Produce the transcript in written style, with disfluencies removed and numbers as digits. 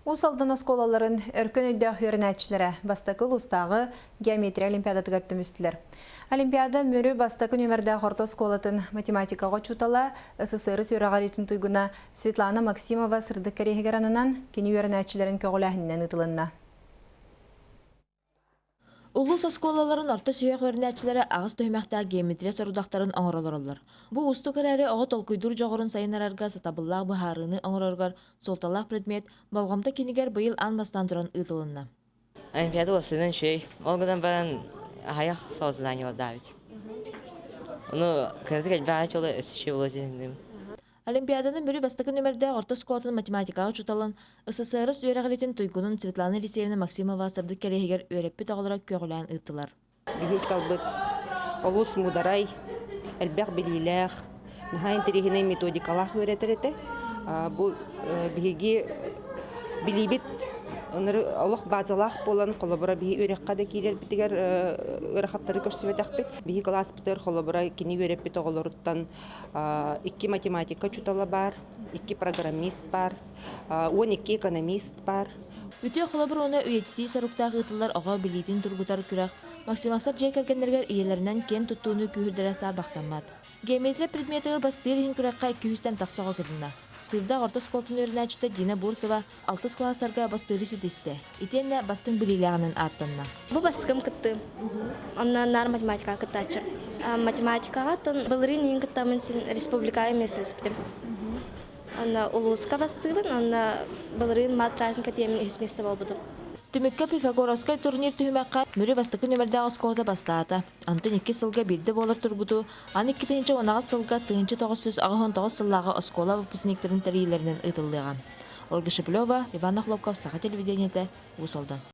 Усалдан осколаларын өркөн өйді өрінәтшілері бастакыл устағы геометрия олимпиадаты көптімістілер. Олимпиада мөрі бастакы нөмірді қорты сколатын математикаға чутала СССР сөрағаретін туйгуна Светлана Максимова сырдық кәрегеранынан кені өрінәтшілерін көғіләхіннен ұтылынна. Улус осколаларын орта сүйек өрнәтчілері ағыз төхмәқтағы геометрия сорудақтарын оңыролар. Бұл ұсту кәрәрі оғы толкүйдур жоғырын сайынарарға сатабыллақ бұхарыны оңырорғар солталақ предмет болғамта кенігер бұйыл анбастан тұран ұтылынна. Олимпиада осының шей, олғыдан баран аяқ соғызыдан давить. Оны кәрді кәлбәғат олы өсіші олы. Олимпиаданың бүрі бастықы нөмірді орта сколатын математикаға чуталын СССР өйрәғілетін туйгунын Светлана Алексеевна Максимова сырдық кәрегер өйрәппі тағылыра көғілән ұттылар. Бігіл қалбыт, олыс мұдарай, әлбәқ біліләқ, нәхайын тірегінің методикалақ өйрәтіреті. Бұл бігіге білейбет, олық базалақ болан қолабыра бігі өйрәққа да кейлер бітігер ұрақаттары көрсібет әқпет. Бігі класс бітер қолабыра кені өйрәппет оғылырыттан 2 математика чутала бар, 2 программист бар, 12 экономист бар. Үтіе қолабыр оны өйетті сарықтағы ұтылар оға білейтін тұрғытар күрақ. Максимовтар жай кәргендергер иелерінен кен тұттуыны күйірдері сабақтанмад. Геометрия предметігір бастырын күраққа 200-тен тақсоға кірдіна. Сырда орта сколтын өрінәчті Дина Бурсова 6 классарға бастыры сетесті. Итенне бастың білейліғанын аттанна. Бұл бастығым күтті. Оннан нар математика күттачы. Математикаға тон бұлырын ең күттамын сен республика емеслес бітім. Онна улуысқа бастығым, онна бұлырын мат праздника темін үсмесі бол бұдым. Түмікке Пифагоровскай турнир түйімәққа мүрі бастықы нөмірдағы сколда бастаата. Антын 2 сылға білді болыр тұрбуду. Аны 2-тінші 10 сылға 919 сыллағы оскола выпускниктерін тәрейлерінен ұтылдыған. Ольга Шепелева, Иван Охлопков, Саха телевидениеті, Усалдан.